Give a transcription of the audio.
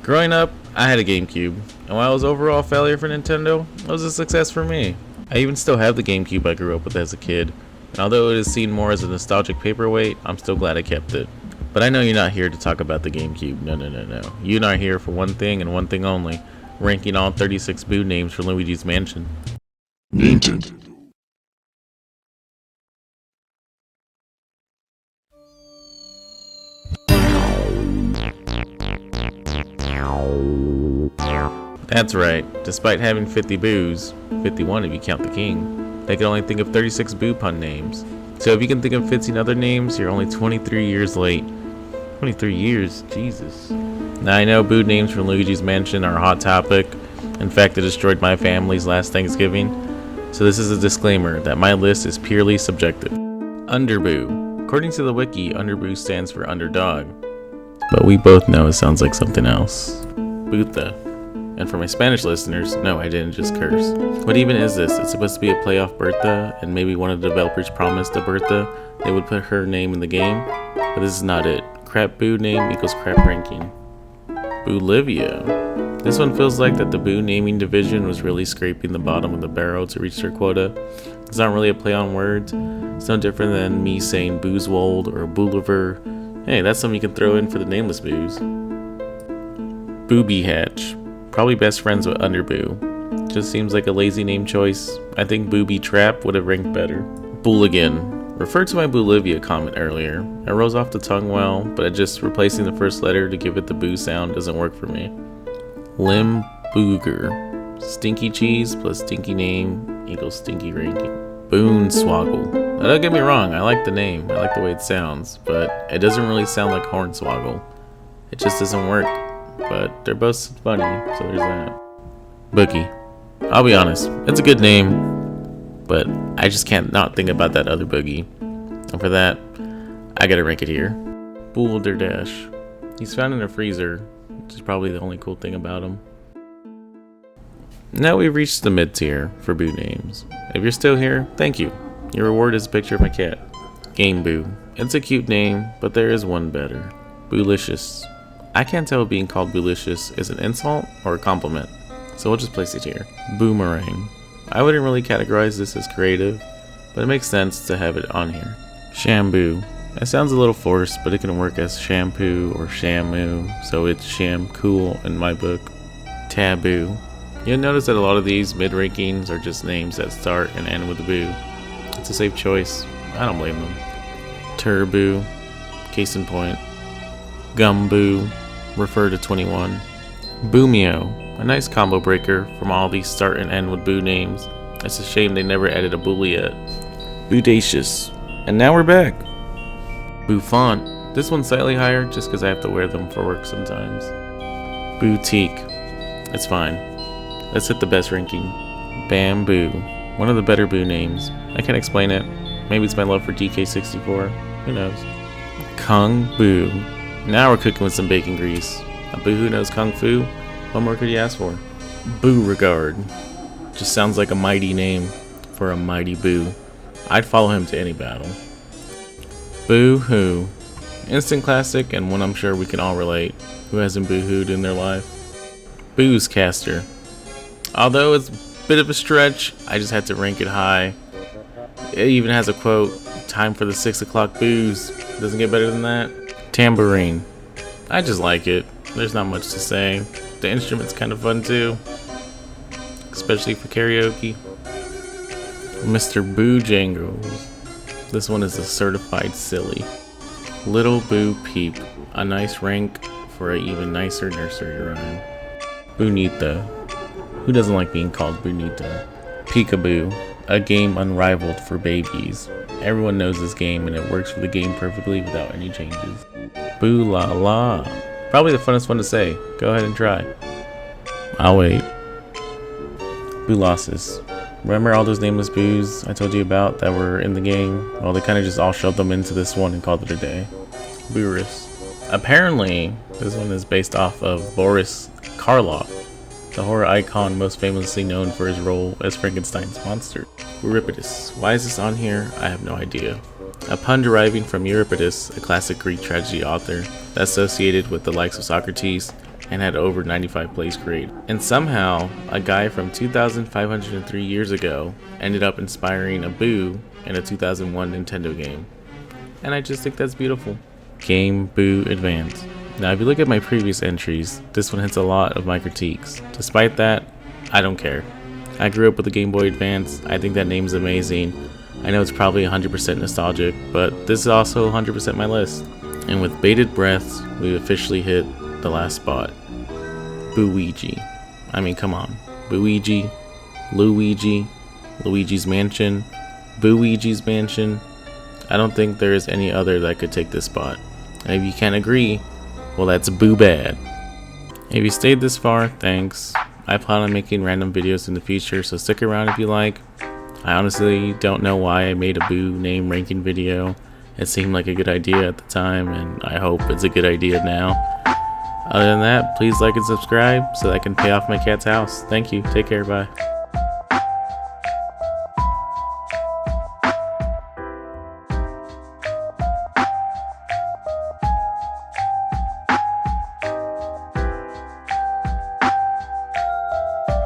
Growing up, I had a GameCube, and while it was overall a failure for Nintendo, it was a success for me. I even still have the GameCube I grew up with as a kid, and although it is seen more as a nostalgic paperweight, I'm still glad I kept it. But I know you're not here to talk about the GameCube, no. You're not here for one thing and one thing only, ranking all 36 Boo names for Luigi's Mansion. Nintendo. That's right, despite having 50 Boos, 51 if you count the king, they can only think of 36 Boo pun names. So if you can think of 15 other names, you're only 23 years late. 23 years, Jesus. Now I know Boo names from Luigi's Mansion are a hot topic. In fact, it destroyed my family's last Thanksgiving. So this is a disclaimer that my list is purely subjective. Underboo. According to the wiki, Underboo stands for underdog. But we both know it sounds like something else. Bootha. And for my Spanish listeners, no, I didn't just curse. What even is this? It's supposed to be a playoff Bertha, and maybe one of the developers promised a Bertha they would put her name in the game, but this is not it. Crap Boo name equals crap ranking. Boolivia. This one feels like that the Boo naming division was really scraping the bottom of the barrel to reach their quota. It's not really a play on words. It's no different than me saying Boozwold or Booliver. Hey, that's something you can throw in for the nameless Boos. Booby Hatch. Probably best friends with Underboo. Just seems like a lazy name choice. I think Booby Trap would have ranked better. Booligan. Referred to my Boolivia comment earlier. It rolls off the tongue well, but just replacing the first letter to give it the Boo sound doesn't work for me. Lim Booger. Stinky cheese plus stinky name equals stinky ranking. Boonswoggle. Now don't get me wrong, I like the name. I like the way it sounds, but it doesn't really sound like Hornswoggle. It just doesn't work. But they're both funny, so there's that. Boogie. I'll be honest, it's a good name, but I just can't not think about that other Boogie. And for that, I gotta rank it here. Boulderdash. He's found in a freezer, which is probably the only cool thing about him. Now we've reached the mid-tier for Boo names. If you're still here, thank you. Your reward is a picture of my cat. Game Boo. It's a cute name, but there is one better. Boolicious. I can't tell if being called Boolicious is an insult or a compliment, so we'll just place it here. Boomerang. I wouldn't really categorize this as creative, but it makes sense to have it on here. Shamboo. It sounds a little forced, but it can work as shampoo or shamu, so it's sham cool in my book. Taboo. You'll notice that a lot of these mid-rankings are just names that start and end with a boo. It's a safe choice. I don't blame them. Turboo. Case in point. Gumboo. Refer to 21. Boomio, a nice combo breaker from all these start and end with Boo names. It's a shame they never added a Booly yet. Boodacious, and now we're back. Bouffant, this one's slightly higher just because I have to wear them for work sometimes. Boutique, it's fine. Let's hit the best ranking. Bamboo, one of the better Boo names. I can't explain it. Maybe it's my love for DK64. Who knows? Kung Boo. Now we're cooking with some bacon grease. A Boo who knows Kung Fu? What more could you ask for? Beauregard. Just sounds like a mighty name for a mighty Boo. I'd follow him to any battle. Boo-hoo. Instant classic and one I'm sure we can all relate. Who hasn't boo-hooed in their life? Boozcaster. Although it's a bit of a stretch, I just had to rank it high. It even has a quote, "Time for the 6 o'clock booze." Doesn't get better than that. Tambourine. I just like it. There's not much to say. The instrument's kind of fun too, especially for karaoke. Mr. Bojangles. This one is a certified silly. Little Boo Peep. A nice rank for an even nicer nursery rhyme. Bonita. Who doesn't like being called Bonita? Peekaboo. A game unrivaled for babies. Everyone knows this game and it works for the game perfectly without any changes. Boo La La. Probably the funnest one to say. Go ahead and try. I'll wait. Boolossus. Remember all those nameless Boos I told you about that were in the game? Well, they kind of just all shoved them into this one and called it a day. Boorus. Apparently, this one is based off of Boris Karloff, the horror icon most famously known for his role as Frankenstein's monster. Euripides. Why is this on here? I have no idea. A pun deriving from Euripides, a classic Greek tragedy author, associated with the likes of Socrates, and had over 95 plays created. And somehow, a guy from 2,503 years ago ended up inspiring a Boo in a 2001 Nintendo game. And I just think that's beautiful. Game Boo Advance. Now if you look at my previous entries, this one hits a lot of my critiques. Despite that, I don't care. I grew up with the Game Boy Advance. I think that name's amazing. I know it's probably 100% nostalgic, but this is also 100% my list. And with bated breath, we've officially hit the last spot. Luigi. I mean, come on. Luigi, Luigi's Mansion, Luigi's Mansion. I don't think there is any other that could take this spot. And if you can't agree, well, that's boo bad. If you stayed this far, thanks. I plan on making random videos in the future, so stick around if you like. I honestly don't know why I made a Boo name ranking video. It seemed like a good idea at the time, and I hope it's a good idea now. Other than that, please like and subscribe so that I can pay off my cat's house. Thank you. Take care. Bye.